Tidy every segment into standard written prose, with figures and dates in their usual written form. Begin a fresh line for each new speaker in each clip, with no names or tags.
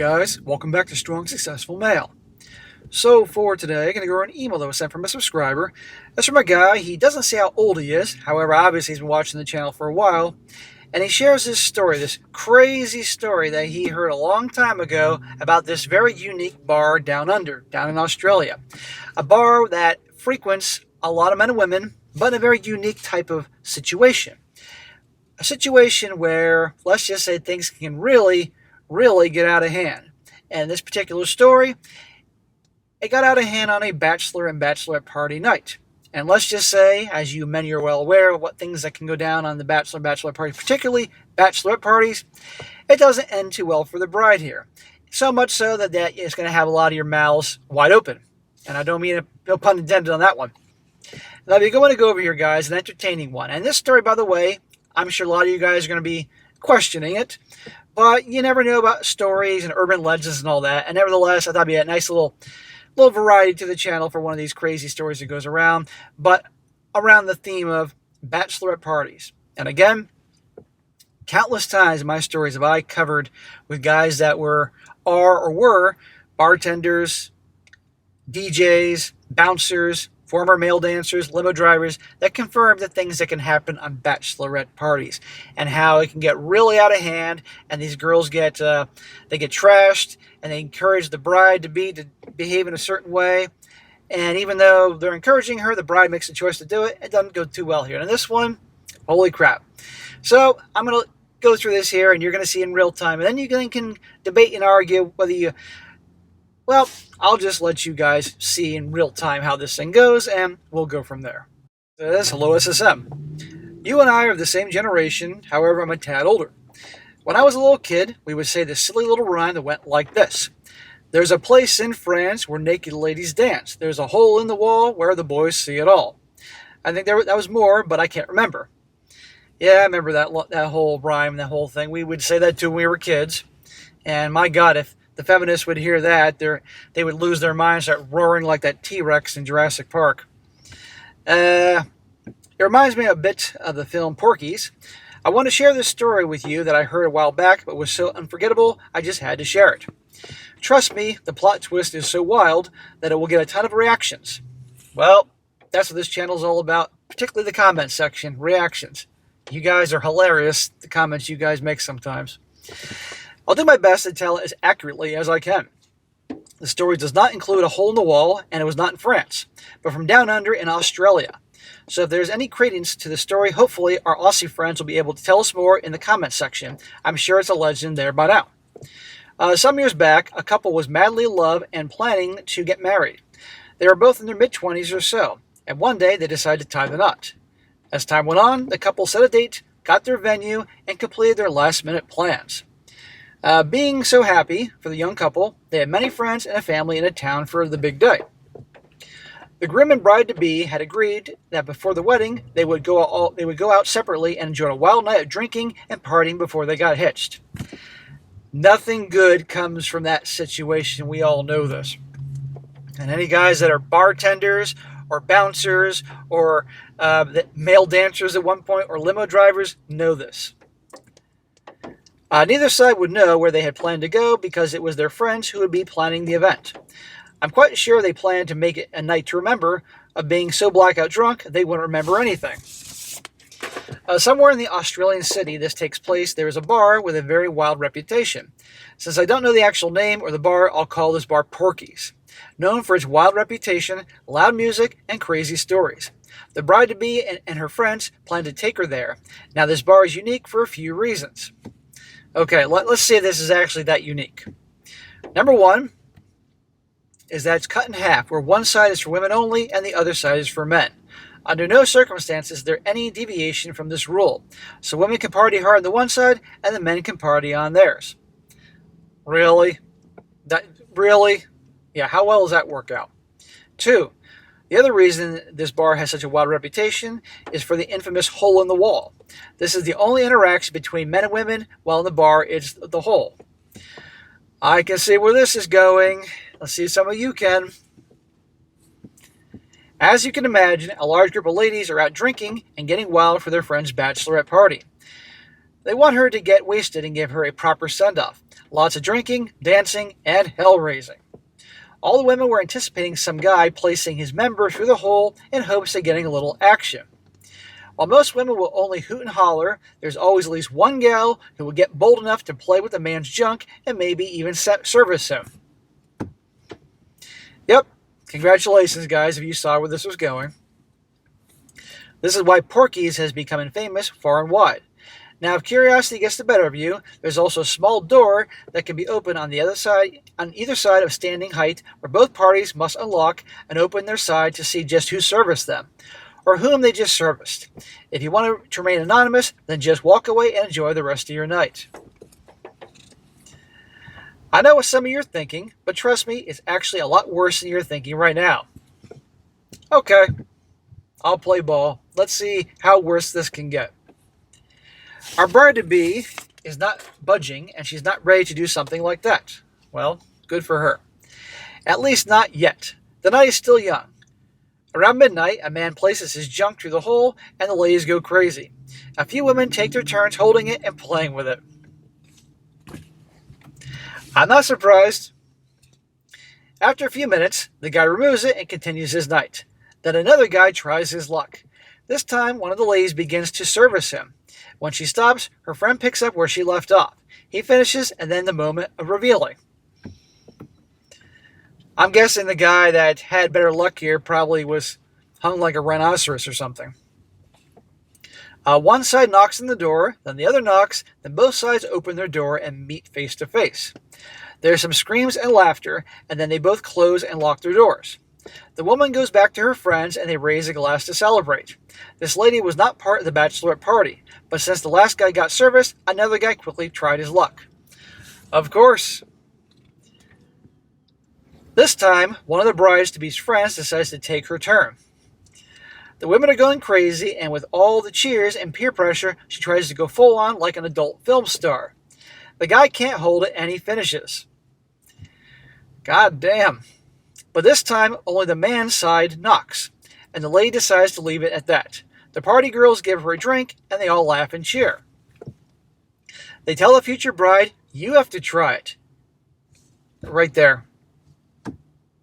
guys? Welcome back to Strong Successful Male. So for today, I'm going to go over an email that was sent from a subscriber. That's from a guy. He doesn't say how old he is. However, obviously he's been watching the channel for a while. And he shares this story, this crazy story that he heard a long time ago about this very unique bar down in Australia. A bar that frequents a lot of men and women, but in a very unique type of situation. A situation where, let's just say, things can really get out of hand. And this particular story, it got out of hand on a bachelor and bachelorette party night. And let's just say, as you many are well aware, what things that can go down on the bachelor and bachelorette party, particularly bachelorette parties, it doesn't end too well for the bride here. So much so that it's going to have a lot of your mouths wide open. And I don't mean, no pun intended on that one. Now, we're going to go over here, guys, an entertaining one. And this story, by the way, I'm sure a lot of you guys are going to be questioning it. But you never know about stories and urban legends and all that. And nevertheless, I thought it'd be a nice little variety to the channel for one of these crazy stories that goes around. But around the theme of bachelorette parties. And again, countless times in my stories have I covered with guys that were bartenders, DJs, bouncers, former male dancers, limo drivers, that confirm the things that can happen on bachelorette parties and how it can get really out of hand, and these girls get trashed, and they encourage the bride to behave in a certain way. And even though they're encouraging her, the bride makes the choice to do it. It doesn't go too well here. And this one, holy crap. So I'm going to go through this here, and you're going to see in real time. And then you can debate and argue whether you... Well, I'll just let you guys see in real time how this thing goes, and we'll go from there. Hello, SSM. You and I are of the same generation, however, I'm a tad older. When I was a little kid, we would say this silly little rhyme that went like this. There's a place in France where naked ladies dance. There's a hole in the wall where the boys see it all. I think that was more, but I can't remember. Yeah, I remember that whole rhyme, that whole thing. We would say that too when we were kids. And my God, if the feminists would hear that, they would lose their minds, start roaring like that T-Rex in Jurassic Park. It reminds me a bit of the film Porky's. I want to share this story with you that I heard a while back, but was so unforgettable, I just had to share it. Trust me, the plot twist is so wild that it will get a ton of reactions. Well, that's what this channel is all about, particularly the comment section, reactions. You guys are hilarious, the comments you guys make sometimes. I'll do my best to tell it as accurately as I can. The story does not include a hole in the wall, and it was not in France, but from down under in Australia. So if there's any credence to the story, hopefully our Aussie friends will be able to tell us more in the comment section. I'm sure it's a legend there by now. Some years back, a couple was madly in love and planning to get married. They were both in their mid-20s or so, and one day they decided to tie the knot. As time went on, the couple set a date, got their venue, and completed their last-minute plans. Being so happy for the young couple, they had many friends and a family in a town for the big day. The groom and bride-to-be had agreed that before the wedding, they would go out separately and enjoy a wild night of drinking and partying before they got hitched. Nothing good comes from that situation. We all know this. And any guys that are bartenders or bouncers or male dancers at one point or limo drivers know this. Neither side would know where they had planned to go because it was their friends who would be planning the event. I'm quite sure they planned to make it a night to remember, of being so blackout drunk they wouldn't remember anything. Somewhere in the Australian city this takes place, there is a bar with a very wild reputation. Since I don't know the actual name or the bar, I'll call this bar Porky's. Known for its wild reputation, loud music, and crazy stories. The bride-to-be and her friends plan to take her there. Now this bar is unique for a few reasons. Okay, let's see if this is actually that unique. Number one is that it's cut in half, where one side is for women only and the other side is for men. Under no circumstances is there any deviation from this rule. So women can party hard on the one side and the men can party on theirs. Really? Really? Yeah, how well does that work out? Two, the other reason this bar has such a wild reputation is for the infamous hole in the wall. This is the only interaction between men and women while in the bar is the hole. I can see where this is going. Let's see if some of you can. As you can imagine, a large group of ladies are out drinking and getting wild for their friend's bachelorette party. They want her to get wasted and give her a proper send-off. Lots of drinking, dancing, and hell-raising. All the women were anticipating some guy placing his member through the hole in hopes of getting a little action. While most women will only hoot and holler, there's always at least one gal who will get bold enough to play with a man's junk and maybe even service him. Yep, congratulations guys if you saw where this was going. This is why Porky's has become famous far and wide. Now, if curiosity gets the better of you, there's also a small door that can be opened on either side of standing height, where both parties must unlock and open their side to see just who serviced them, or whom they just serviced. If you want to remain anonymous, then just walk away and enjoy the rest of your night. I know what some of you are thinking, but trust me, it's actually a lot worse than you're thinking right now. Okay, I'll play ball. Let's see how worse this can get. Our bride-to-be is not budging, and she's not ready to do something like that. Well, good for her. At least not yet. The night is still young. Around midnight, a man places his junk through the hole, and the ladies go crazy. A few women take their turns holding it and playing with it. I'm not surprised. After a few minutes, the guy removes it and continues his night. Then another guy tries his luck. This time, one of the ladies begins to service him. When she stops, her friend picks up where she left off. He finishes, and then the moment of revealing. I'm guessing the guy that had better luck here probably was hung like a rhinoceros or something. One side knocks on the door, then the other knocks, then both sides open their door and meet face to face. There's some screams and laughter, and then they both close and lock their doors. The woman goes back to her friends, and they raise a glass to celebrate. This lady was not part of the bachelorette party, but since the last guy got serviced, another guy quickly tried his luck. Of course. This time, one of the brides-to-be's friends decides to take her turn. The women are going crazy, and with all the cheers and peer pressure, she tries to go full-on like an adult film star. The guy can't hold it, and he finishes. God damn. But this time, only the man's side knocks, and the lady decides to leave it at that. The party girls give her a drink, and they all laugh and cheer. They tell the future bride, you have to try it. Right there.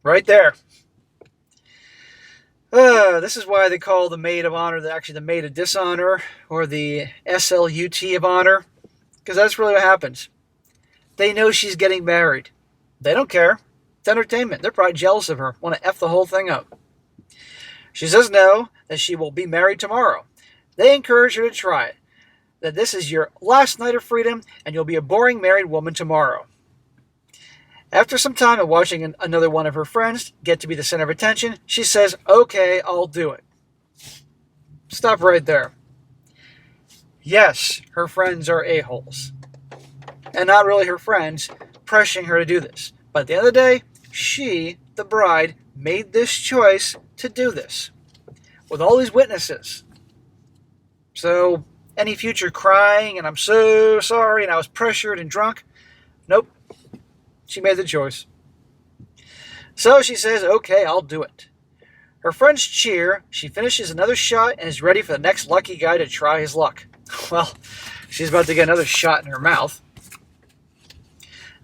Right there. This is why they call the maid of honor actually the maid of dishonor, or the SLUT of honor, because that's really what happens. They know she's getting married. They don't care. It's entertainment. They're probably jealous of her, want to F the whole thing up. She says no, that she will be married tomorrow. They encourage her to try it, that this is your last night of freedom, and you'll be a boring married woman tomorrow. After some time of watching another one of her friends get to be the center of attention, she says, okay, I'll do it. Stop right there. Yes, her friends are a-holes. And not really her friends, pressuring her to do this. But at the end of the day, she, the bride, made this choice to do this. With all these witnesses. So, any future crying, and I'm so sorry, and I was pressured and drunk, nope. She made the choice. So she says, okay, I'll do it. Her friends cheer, she finishes another shot, and is ready for the next lucky guy to try his luck. Well, she's about to get another shot in her mouth.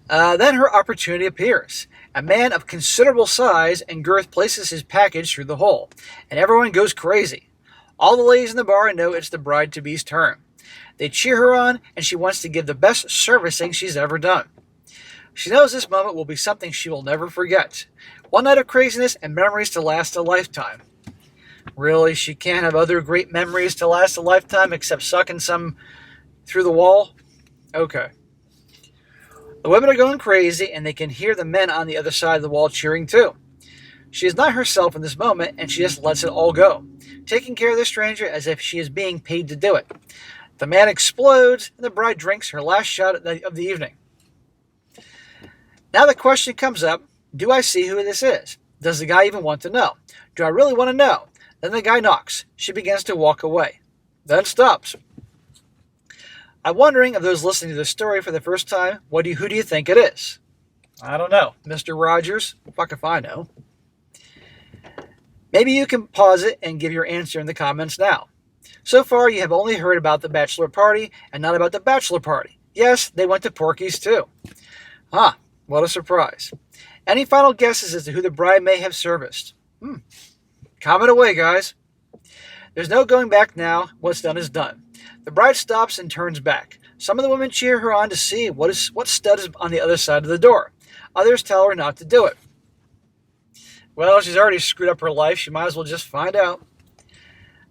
Then her opportunity appears. A man of considerable size and girth places his package through the hole, and everyone goes crazy. All the ladies in the bar know it's the bride-to-be's turn. They cheer her on, and she wants to give the best servicing she's ever done. She knows this moment will be something she will never forget. One night of craziness and memories to last a lifetime. Really, she can't have other great memories to last a lifetime except sucking some through the wall? Okay. The women are going crazy, and they can hear the men on the other side of the wall cheering too. She is not herself in this moment, and she just lets it all go, taking care of the stranger as if she is being paid to do it. The man explodes, and the bride drinks her last shot of the evening. Now the question comes up, do I see who this is? Does the guy even want to know? Do I really want to know? Then the guy knocks. She begins to walk away. Then stops. I'm wondering of those listening to this story for the first time, who do you think it is? I don't know. Mr. Rogers? Fuck if I know. Maybe you can pause it and give your answer in the comments now. So far, you have only heard about the bachelor party and not about the bachelor party. Yes, they went to Porky's too. Ah, what a surprise. Any final guesses as to who the bride may have serviced? Comment away, guys. There's no going back now. What's done is done. The bride stops and turns back. Some of the women cheer her on to see what stud is on the other side of the door. Others tell her not to do it. Well, she's already screwed up her life. She might as well just find out.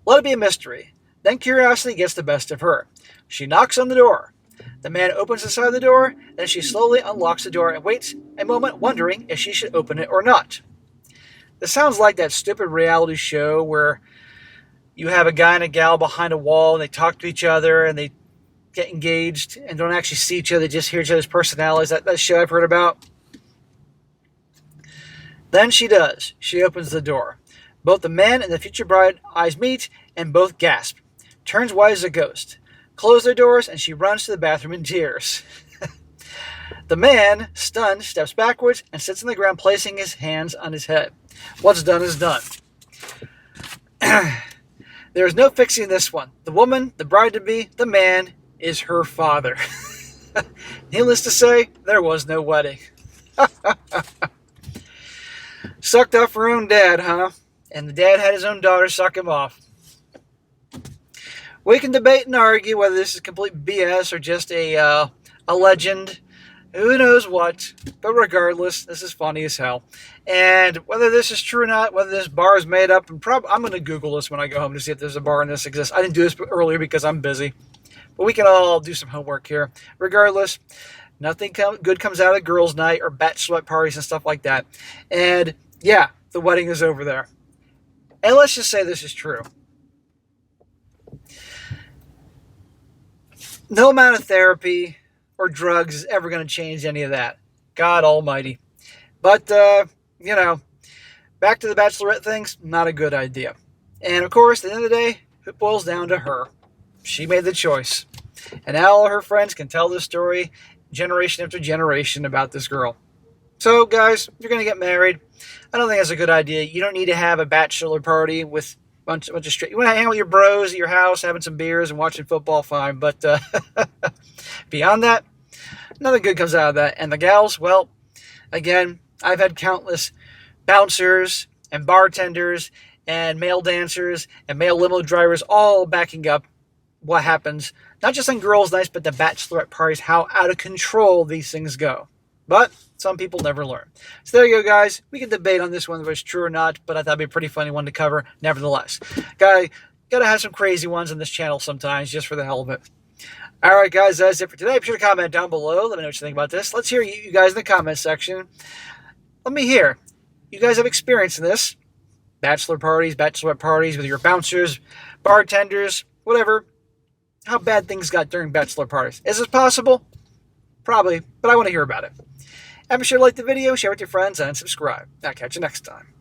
Let it be a mystery. Then curiosity gets the best of her. She knocks on the door. The man opens the side of the door, then she slowly unlocks the door and waits a moment wondering if she should open it or not. This sounds like that stupid reality show where you have a guy and a gal behind a wall and they talk to each other and they get engaged and don't actually see each other, they just hear each other's personalities. That show I've heard about. Then she does. She opens the door. Both the man and the future bride eyes meet and both gasp. Turns white as a ghost. Close their doors and she runs to the bathroom in tears. The man, stunned, steps backwards and sits on the ground placing his hands on his head. What's done is done. There is no fixing this one. The woman, the bride-to-be, the man, is her father. Needless to say, there was no wedding. Sucked off her own dad, huh? And the dad had his own daughter suck him off. We can debate and argue whether this is complete BS or just a legend. Who knows what. But regardless, this is funny as hell. And whether this is true or not, whether this bar is made up, and I'm going to Google this when I go home to see if there's a bar and this exists. I didn't do this earlier because I'm busy. But we can all do some homework here. Regardless, nothing good comes out of girls' night or bachelorette parties and stuff like that. And yeah, the wedding is over there. And let's just say this is true. No amount of therapy or drugs is ever going to change any of that. God almighty. But, back to the bachelorette things, not a good idea. And of course, at the end of the day, it boils down to her. She made the choice. And now all her friends can tell this story generation after generation about this girl. So, guys, if you're going to get married, I don't think that's a good idea. You don't need to have a bachelor party with a bunch of straight. You want to hang out with your bros at your house, having some beers and watching football, fine. But beyond that, nothing good comes out of that. And the gals, well, again, I've had countless bouncers and bartenders and male dancers and male limo drivers all backing up what happens, not just on girls' nights, but the bachelorette parties, how out of control these things go. But some people never learn. So there you go, guys. We can debate on this one whether it's true or not, but I thought it'd be a pretty funny one to cover nevertheless. Gotta have some crazy ones on this channel sometimes, just for the hell of it. All right, guys, that's it for today. Be sure to comment down below. Let me know what you think about this. Let's hear you guys in the comment section. Let me hear. You guys have experience in this. Bachelor parties, bachelorette parties with your bouncers, bartenders, whatever. How bad things got during bachelor parties. Is this possible? Probably, but I want to hear about it. And be sure to like the video, share with your friends, and subscribe. I'll catch you next time.